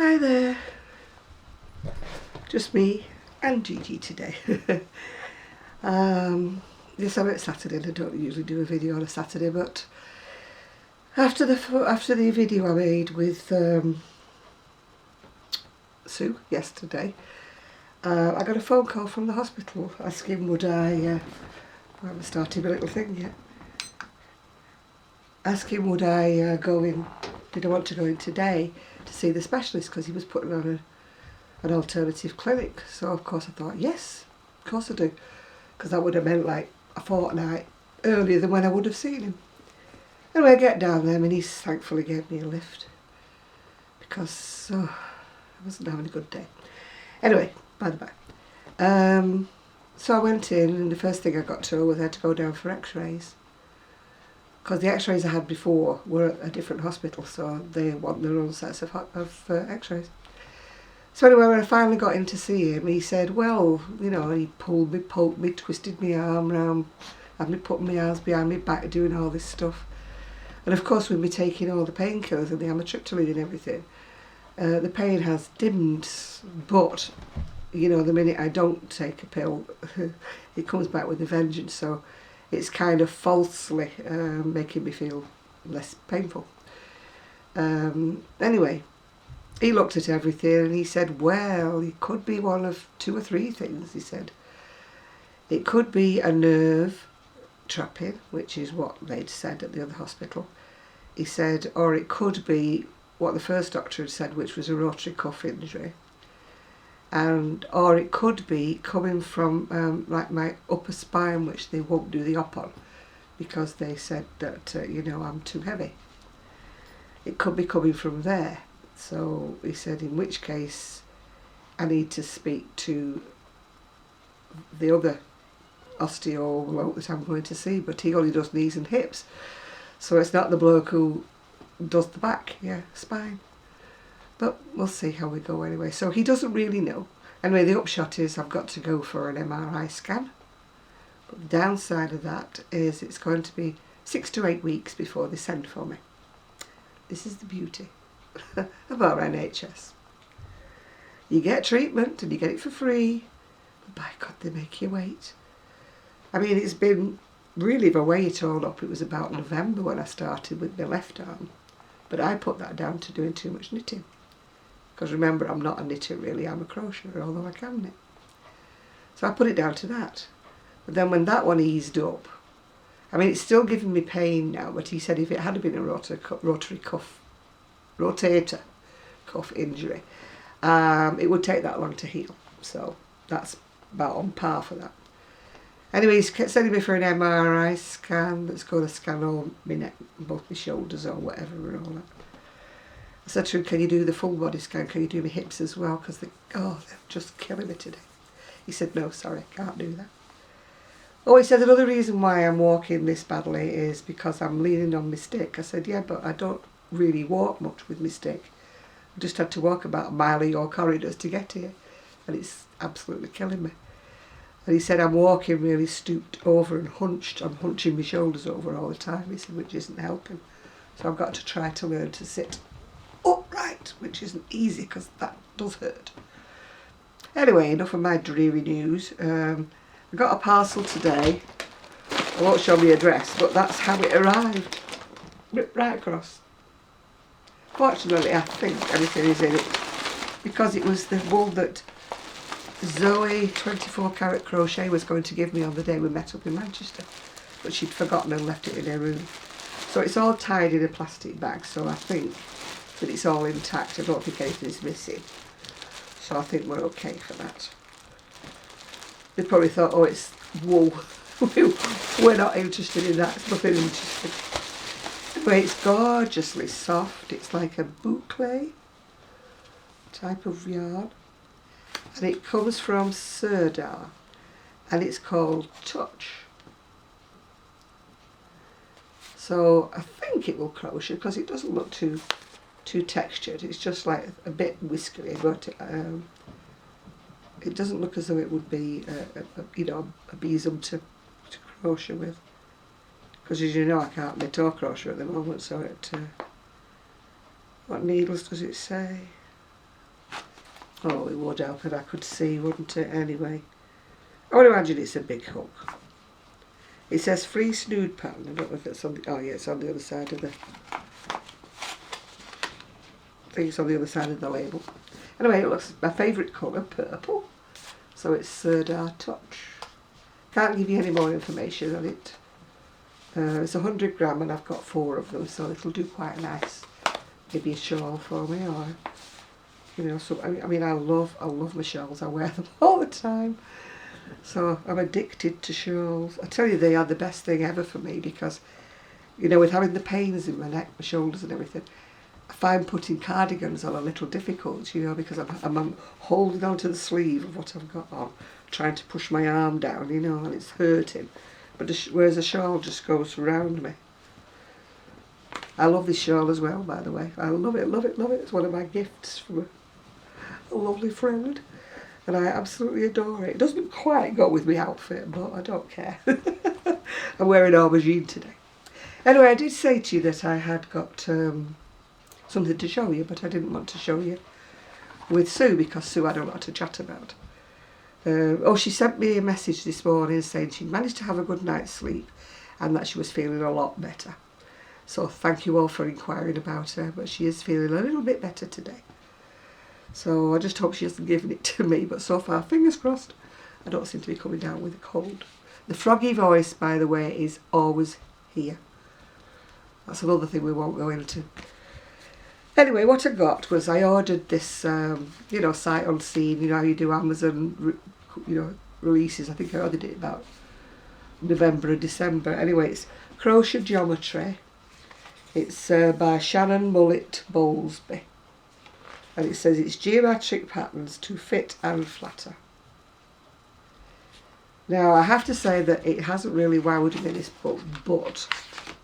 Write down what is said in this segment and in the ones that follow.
Hi there, just me and Gigi today. Yes, I'm at Saturday and I don't usually do a video on a Saturday, but after the video I made with Sue yesterday, I got a phone call from the hospital asking would I, I haven't started my little thing yet, asking would I go in, did I want to go in today to see the specialist because he was putting on an alternative clinic. So of course I thought, yes, of course I do, because that would have meant like a fortnight earlier than when I would have seen him. Anyway, I get down there and he thankfully gave me a lift because I wasn't having a good day. Anyway, by the by. So I went in and the first thing I got told was I had to go down for x-rays, because the x-rays I had before were at a different hospital, so they want their own sets of x-rays. So anyway, when I finally got in to see him, he said, well, you know, he pulled me, poked me, twisted my arm round, had me putting my arms behind my back, doing all this stuff. And of course, with me taking all the painkillers and the amitriptyline and everything, the pain has dimmed, but, you know, the minute I don't take a pill, it comes back with a vengeance, so it's kind of falsely making me feel less painful. Anyway, he looked at everything and he said, well, it could be one of 2 or 3 things, he said. It could be a nerve trapping, which is what they'd said at the other hospital. He said, or it could be what the first doctor had said, which was a rotary cuff injury. Or it could be coming from like my upper spine, which they won't do the op on, because they said that, you know, I'm too heavy. It could be coming from there. So he said, in which case I need to speak to the other osteo bloke that I'm going to see, but he only does knees and hips. So it's not the bloke who does the back, spine. But we'll see how we go anyway. So he doesn't really know. Anyway, the upshot is I've got to go for an MRI scan. But the downside of that is it's going to be 6 to 8 weeks before they send for me. This is the beauty of our NHS. You get treatment and you get it for free, but by God, they make you wait. I mean, it's been really, if I weigh it all up, it was about November when I started with my left arm, but I put that down to doing too much knitting, because remember, I'm not a knitter really, I'm a crocheter, although I can knit. So I put it down to that. But then when that one eased up, I mean, it's still giving me pain now, but he said if it had been a rotator cuff injury, it would take that long to heal. So that's about on par for that. Anyway, he's sending me for an MRI scan that's going to scan all my neck, both my shoulders or whatever and all that. I said to him, can you do the full body scan? Can you do my hips as well? Because they're just killing me today. He said, no, sorry, can't do that. Oh, he said another reason why I'm walking this badly is because I'm leaning on my stick. I said, yeah, but I don't really walk much with my stick. I just had to walk about a mile of your corridors to get here, and it's absolutely killing me. And he said I'm walking really stooped over and hunched. I'm hunching my shoulders over all the time, he said, which isn't helping. So I've got to try to learn to sit upright, which isn't easy because that does hurt. Anyway, enough of my dreary news. I got a parcel today. I won't show my address, but that's how it arrived. Ripped right across. Fortunately, I think everything is in it, because it was the wool that Zoe 24 Carat Crochet was going to give me on the day we met up in Manchester, but she'd forgotten and left it in her room. So it's all tied in a plastic bag, so I think that it's all intact. I don't think anything's missing. So I think we're okay for that. They probably thought, oh, it's wool. We're not interested in that. It's nothing interesting. Anyway, it's gorgeously soft. It's like a boucle type of yarn. And it comes from Sirdar. And it's called Touch. So I think it will crochet because it doesn't look too textured. It's just like a bit whiskery, but it doesn't look as though it would be a besom to crochet with, because as you know I can't knit or crochet at the moment. So what needles does it say? Oh, it would help and I could see, wouldn't it? Anyway, I would imagine it's a big hook. It says free snood pattern. I don't know if it's on the... Oh yeah, it's on the other side of the... I think it's on the other side of the label. Anyway, it looks my favourite colour, purple. So it's Sirdar Touch. Can't give you any more information on it. It's 100 gram and I've got 4 of them, so it'll do quite nice. Maybe a shawl for me, or you know, so I mean, I love my shawls. I wear them all the time. So I'm addicted to shawls. I tell you, they are the best thing ever for me because, you know, with having the pains in my neck, my shoulders and everything, I find putting cardigans on a little difficult, you know, because I'm holding onto the sleeve of what I've got on, trying to push my arm down, you know, and it's hurting. But whereas a shawl just goes around me. I love this shawl as well, by the way. I love it, love it, love it. It's one of my gifts from a lovely friend. And I absolutely adore it. It doesn't quite go with my outfit, but I don't care. I'm wearing aubergine today. Anyway, I did say to you that I had got something to show you, but I didn't want to show you with Sue because Sue had a lot to chat about. She sent me a message this morning saying she managed to have a good night's sleep and that she was feeling a lot better. So thank you all for inquiring about her, but she is feeling a little bit better today. So I just hope she hasn't given it to me, but so far, fingers crossed, I don't seem to be coming down with a cold. The froggy voice, by the way, is always here. That's another thing we won't go into. Anyway, what I got was I ordered this, you know, sight unseen, you know how you do Amazon, you know, releases. I think I ordered it about November or December. Anyway, it's Crochet Geometry. It's by Shannon Mullet Bowlesby. And it says it's geometric patterns to fit and flatter. Now, I have to say that it hasn't really wowed me, this book, but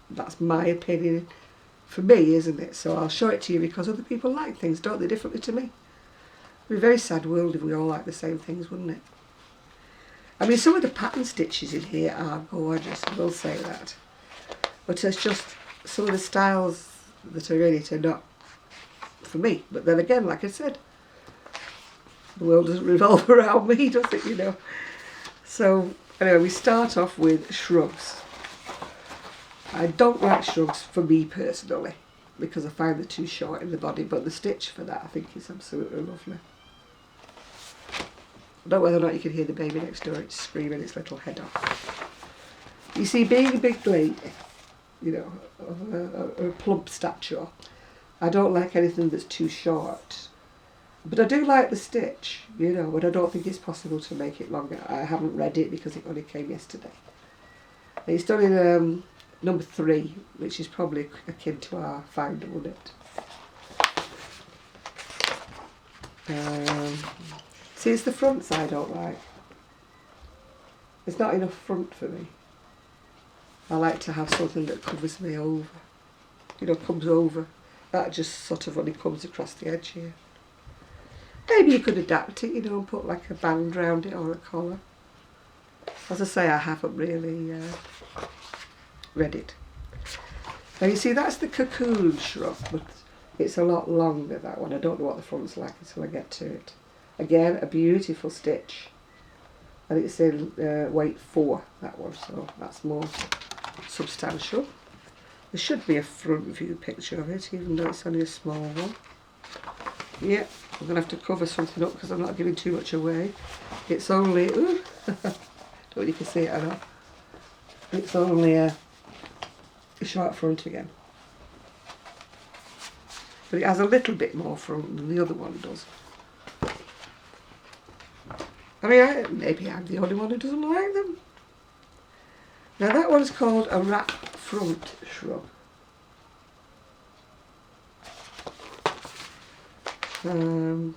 that's my opinion for me, isn't it? So I'll show it to you because other people like things, don't they, differently to me? It'd be a very sad world if we all like the same things, wouldn't it? I mean, some of the pattern stitches in here are gorgeous, I will say that. But it's just some of the styles that are in it are not for me. But then again, like I said, the world doesn't revolve around me, does it, you know? So anyway, we start off with shrugs. I don't like shrugs for me personally because I find they're too short in the body, but the stitch for that I think is absolutely lovely. I don't know whether or not you can hear the baby next door, it's screaming its little head off. You see, being a big lady, you know, of a plump stature, I don't like anything that's too short. But I do like the stitch, you know, but I don't think it's possible to make it longer. I haven't read it because it only came yesterday. It's done in number 3, which is probably akin to our Finder, wouldn't it? See, it's the fronts I don't like. There's not enough front for me. I like to have something that covers me over, you know, comes over. That just sort of only comes across the edge here. Maybe you could adapt it, you know, and put like a band round it or a collar. As I say, I haven't really read it. Now you see, that's the cocoon shrub, but it's a lot longer, that one. I don't know what the front's like until I get to it. Again, a beautiful stitch. And it's in weight 4, that one, so that's more substantial. There should be a front view picture of it, even though it's only a small one. Yeah, I'm going to have to cover something up because I'm not giving too much away. It's only, ooh, don't know if you can see it or not. It's only a short front again. But it has a little bit more front than the other one does. I mean, maybe I'm the only one who doesn't like them. Now that one's called a wrap front shrub. You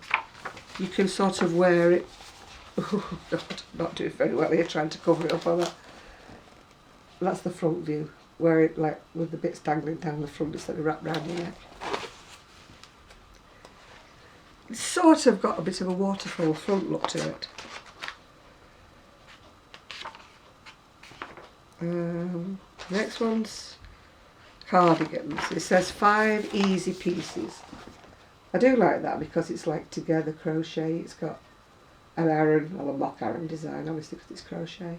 can sort of wear it. Oh God, not doing very well here, trying to cover it up on that. That's the front view. Wear it like with the bits dangling down the front instead of wrapped round your neck. It's sort of got a bit of a waterfall front look to it. Next one's cardigans. It says 5 easy pieces. I do like that because it's like together crochet. It's got an Aran, or a mock Aran design, obviously because it's crochet.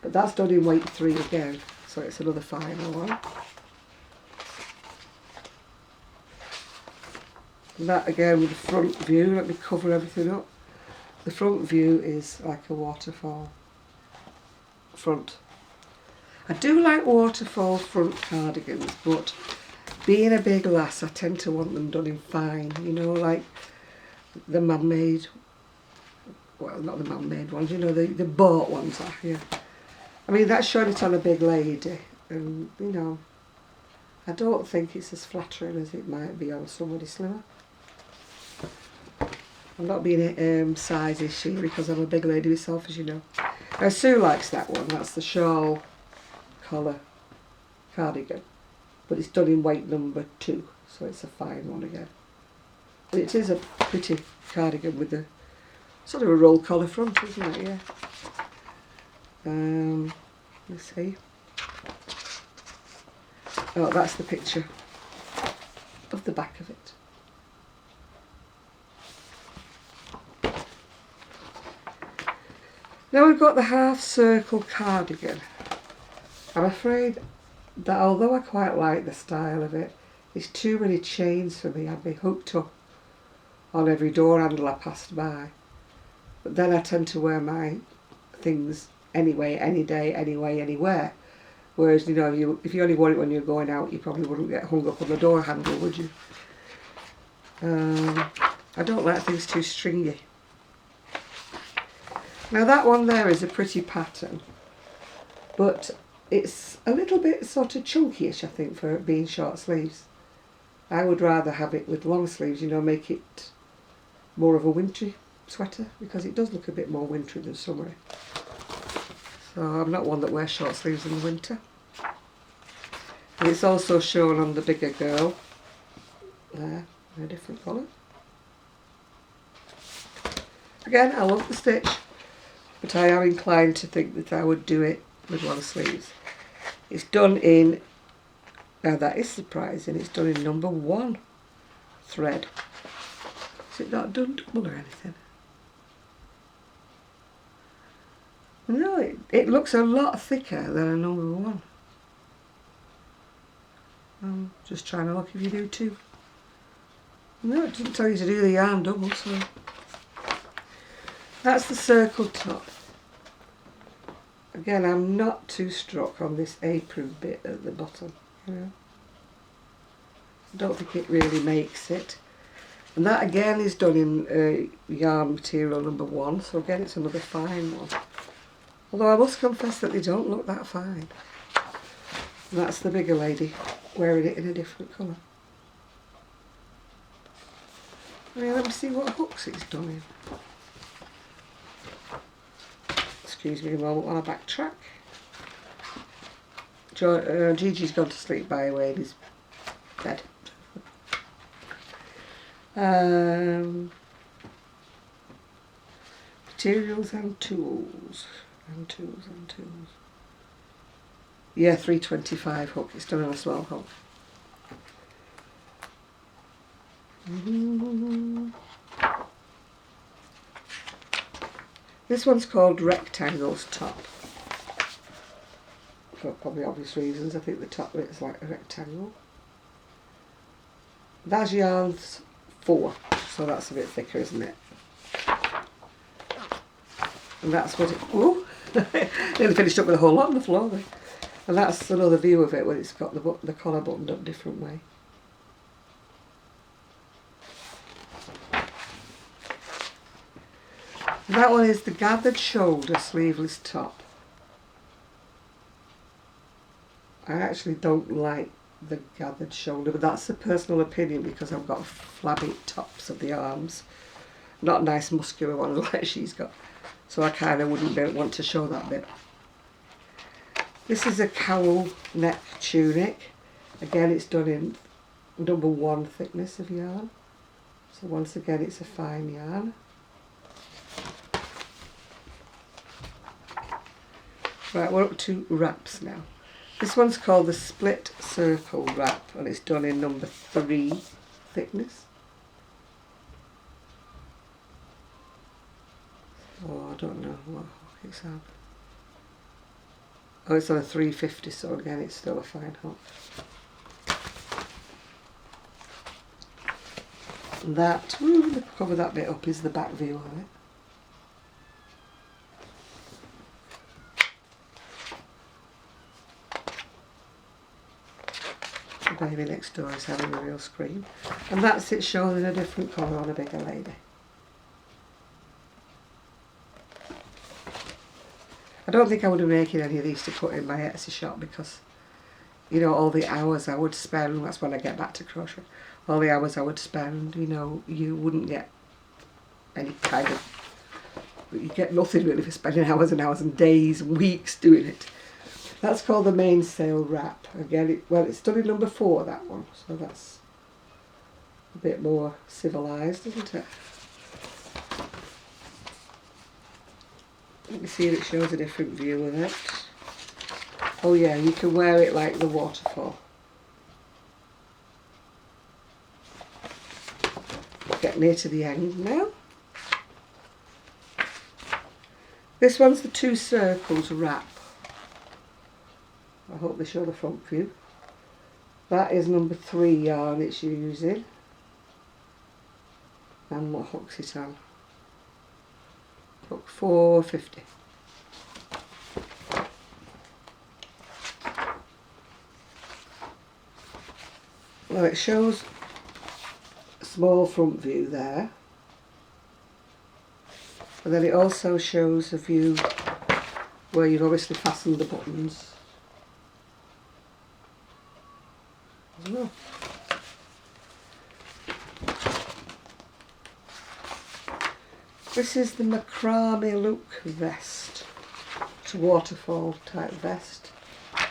But that's done in weight 3 again, so it's another final one. And that again with the front view, let me cover everything up. The front view is like a waterfall front. I do like waterfall front cardigans, but being a big lass, I tend to want them done in fine, you know, like the man-made, well, not the man-made ones, you know, the bought ones are here. I mean, that's showing it on a big lady, and, you know, I don't think it's as flattering as it might be on somebody slimmer. I'm not being size issue because I'm a big lady myself, as you know. Now, Sue likes that one. That's the shawl collar cardigan. But it's done in weight number 2, so it's a fine one again. But it is a pretty cardigan with a sort of a roll collar front, isn't it? Yeah. Let's see. Oh, that's the picture of the back of it. Now we've got the half circle cardigan. I'm afraid that although I quite like the style of it, it's too many chains for me. I'd be hooked up on every door handle I passed by. But then I tend to wear my things anyway, any day, anyway, anywhere. Whereas, you know, if you only wore it when you're going out, you probably wouldn't get hung up on the door handle, would you? I don't like things too stringy. Now that one there is a pretty pattern, but it's a little bit sort of chunky-ish, I think, for it being short sleeves. I would rather have it with long sleeves, you know, make it more of a wintry sweater, because it does look a bit more wintry than summery. So I'm not one that wears short sleeves in the winter. And it's also shown on the bigger girl, there, in a different colour. Again, I love the stitch, but I am inclined to think that I would do it with long sleeves. It's done in, now that is surprising, it's done in number 1 thread. Is it not done double or anything? No, it looks a lot thicker than a number 1. I'm just trying to look if you do 2. No, it doesn't tell you to do the yarn double, so that's the circle top. Again, I'm not too struck on this apron bit at the bottom, you know. I don't think it really makes it. And that again is done in yarn material number 1, so again it's another fine one. Although I must confess that they don't look that fine. And that's the bigger lady wearing it in a different colour. Let me see what hooks it's done in. Excuse me a moment while I backtrack. Gigi's gone to sleep by the way in his bed. Materials and tools. And tools. Yeah, 325 hook. It's done on a small hook. This one's called Rectangles Top. For probably obvious reasons. I think the top bit is like a rectangle. That's yarns 4, so that's a bit thicker, isn't it? And that's what it... Ooh! Nearly finished up with a whole lot on the floor there. And that's another view of it where it's got the collar buttoned up a different way. That one is the gathered shoulder sleeveless top. I actually don't like the gathered shoulder, but that's a personal opinion because I've got flabby tops of the arms, not nice muscular ones like she's got, so I kind of wouldn't want to show that bit. This is a cowl neck tunic. Again, it's done in number 1 thickness of yarn, so once again it's a fine yarn. Right, we're up to wraps now. This one's called the Split Circle Wrap, and it's done in number 3 thickness. for, I don't know what hook it's on. Oh, it's on a 350, so again it's still a fine hook. And that, to cover that bit up, is the back view of it. The baby next door is having a real scream. And that's it shown in a different colour on a bigger lady. I don't think I would be making any of these to put in my Etsy shop because, you know, all the hours I would spend, that's when I get back to crochet, all the hours I would spend, you know, you wouldn't get any kind of, you get nothing really for spending hours and hours and days and weeks doing it. That's called the mainsail wrap. Again, it's done in number 4, that one, so that's a bit more civilised, isn't it? Let me see if it shows a different view of it. Oh yeah, you can wear it like the waterfall. Get near to the end now. This one's the 2 circles wrap. I hope they show the front view. That is number 3 yarn it's using. And what hook's it on? Hook 450. Well, it shows a small front view there. And then it also shows a view where you've obviously fastened the buttons. As well. This is the macrame look vest. It's a waterfall type vest.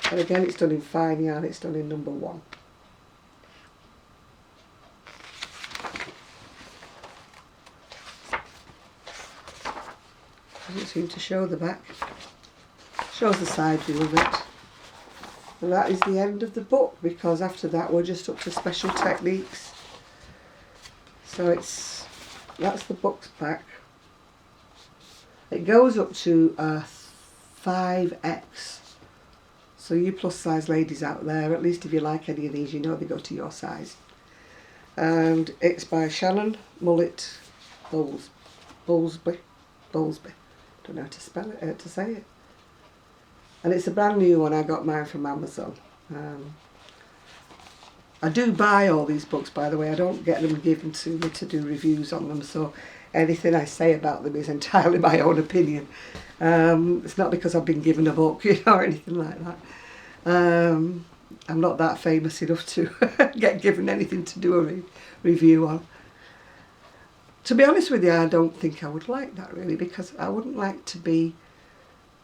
And again, it's done in fine yarn, it's done in number 1. Doesn't seem to show the back. Shows the side view of it. And that is the end of the book, because after that we're just up to special techniques. So that's the book's back. It goes up to 5X. So you plus size ladies out there, at least if you like any of these, you know they go to your size. And it's by Shannon Mullet Bowlesby. Don't know how to spell it, to say it. And it's a brand new one. I got mine from Amazon. I do buy all these books, by the way. I don't get them given to me to do reviews on them, so anything I say about them is entirely my own opinion. It's not because I've been given a book, you know, or anything like that. I'm not that famous enough to get given anything to do a review on. To be honest with you, I don't think I would like that really, because I wouldn't like to be,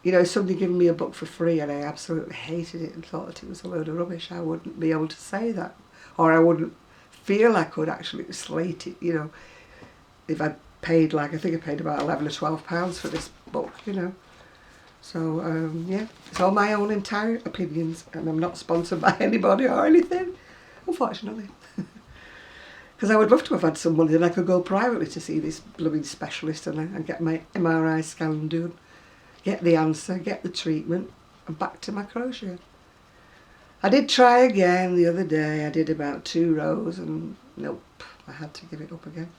you know, if somebody giving me a book for free and I absolutely hated it and thought that it was a load of rubbish, I wouldn't be able to say that. Or I wouldn't feel I could actually slate it, you know, if I paid, like, I think I paid about £11 or £12 for this book, you know. So, yeah, it's all my own entire opinions, and I'm not sponsored by anybody or anything, unfortunately. Because I would love to have had some money and I could go privately to see this blooming specialist and get my MRI scan done, get the answer, get the treatment, and back to my crochet. I did try again the other day. I did about 2 rows and nope, I had to give it up again.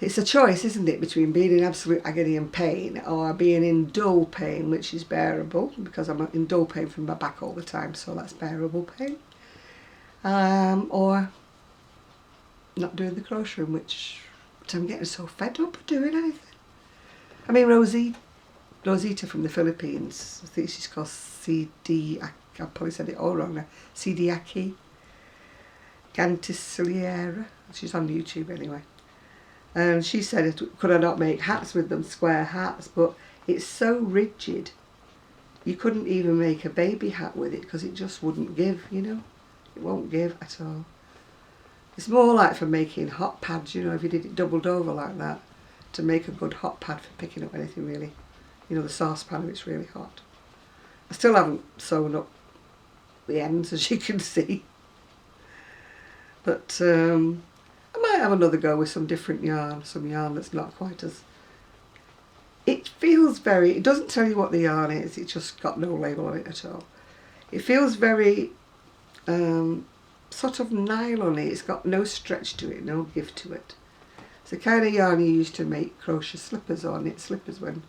It's a choice, isn't it, between being in absolute agony and pain or being in dull pain, which is bearable, because I'm in dull pain from my back all the time, so that's bearable pain. Or not doing the crocheting, which I'm getting so fed up of doing anything. I mean, Rosita from the Philippines, I think she's called CD, I probably said it all wrong now, Sidiaki Gantisiliera, she's on YouTube anyway. And she said, could I not make hats with them, square hats, but it's so rigid, you couldn't even make a baby hat with it because it just wouldn't give, you know, it won't give at all. It's more like for making hot pads, you know, if you did it doubled over like that, to make a good hot pad for picking up anything really, you know, the saucepan if it's really hot. I still haven't sewn up the ends, as you can see, but I might have another go with some different yarn, some yarn that's not quite as feels very, it doesn't tell you what the yarn is, it's just got no label on it at all. It feels very sort of nylon-y, it's got no stretch to it, no give to it. It's the kind of yarn you used to make crochet slippers or knit slippers when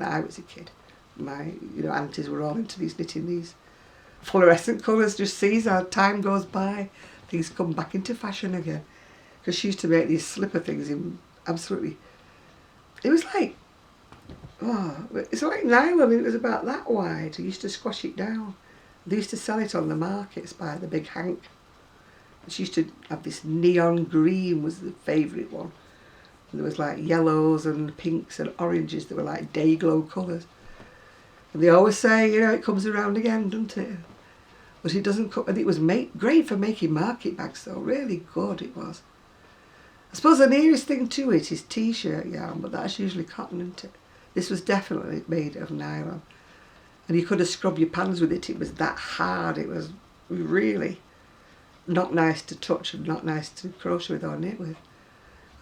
I was a kid. My aunties were all into knitting these fluorescent colours. Just see as our time goes by, things come back into fashion again. Because she used to make these slipper things in absolutely, it was like, it's like nylon, it was about that wide. I used to squash it down. They used to sell it on the markets by the big Hank. She used to have this neon green was the favourite one. And there was like yellows and pinks and oranges that were like day glow colours. And they always say, it comes around again, doesn't it? But it doesn't come, and it was great for making market bags though, really good it was. I suppose the nearest thing to it is t-shirt yarn, but that's usually cotton, isn't it? This was definitely made of nylon. And you could have scrubbed your pans with it, it was that hard, it was really not nice to touch and not nice to crochet with or knit with.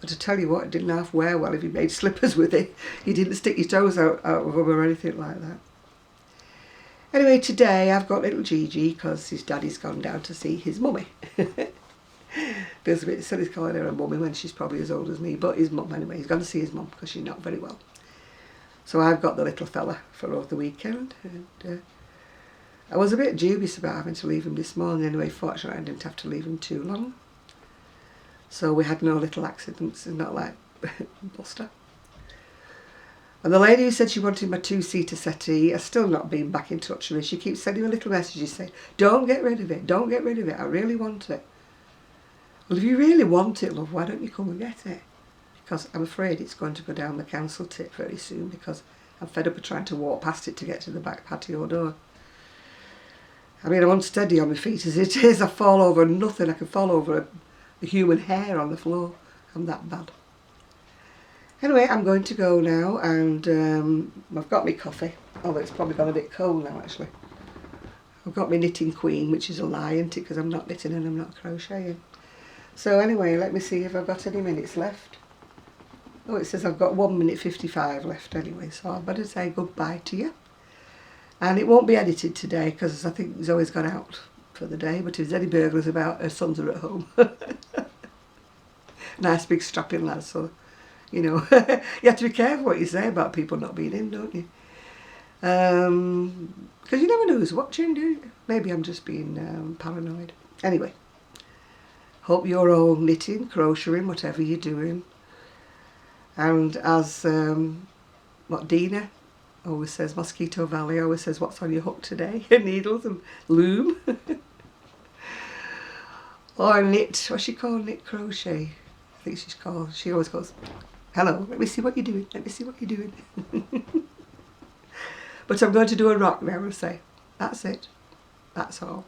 But to tell you what, it didn't half wear well if you made slippers with it. You didn't stick your toes out of them or anything like that. Anyway, today I've got little Gigi because his daddy's gone down to see his mummy. Feels a bit silly calling her a mummy when she's probably as old as me, but his mum anyway. He's gone to see his mum because she's not very well. So I've got the little fella for over the weekend. And I was a bit dubious about having to leave him this morning anyway. Fortunately I didn't have to leave him too long. So we had no little accidents and not like Buster. And the lady who said she wanted my two-seater settee has still not been back in touch with me. She keeps sending me little messages saying, don't get rid of it, don't get rid of it, I really want it. Well, if you really want it, love, why don't you come and get it? Because I'm afraid it's going to go down the council tip very soon because I'm fed up of trying to walk past it to get to the back patio door. I mean, I'm unsteady on my feet as it is. I fall over nothing. I can fall over a human hair on the floor. I'm that bad. Anyway, I'm going to go now and I've got my coffee, although it's probably gone a bit cold now actually. I've got my knitting queen, which is a lie, isn't it, because I'm not knitting and I'm not crocheting. So anyway, let me see if I've got any minutes left. Oh, it says I've got 1 minute 55 left anyway, so I'd better say goodbye to you. And it won't be edited today because I think Zoe's gone out for the day, but if there's any burglars about, her sons are at home. Nice big strapping lad, so you have to be careful what you say about people not being in, don't you? Because you never know who's watching, do you? Maybe I'm just being paranoid. Anyway, hope you're all knitting, crocheting, whatever you're doing. And as Dina always says, Mosquito Valley always says, what's on your hook today? Needles and loom. Or knit, what's she called? Knit crochet. I think she's called. She always goes, hello, let me see what you're doing, let me see what you're doing. But I'm going to do a rock now and say, that's it, that's all.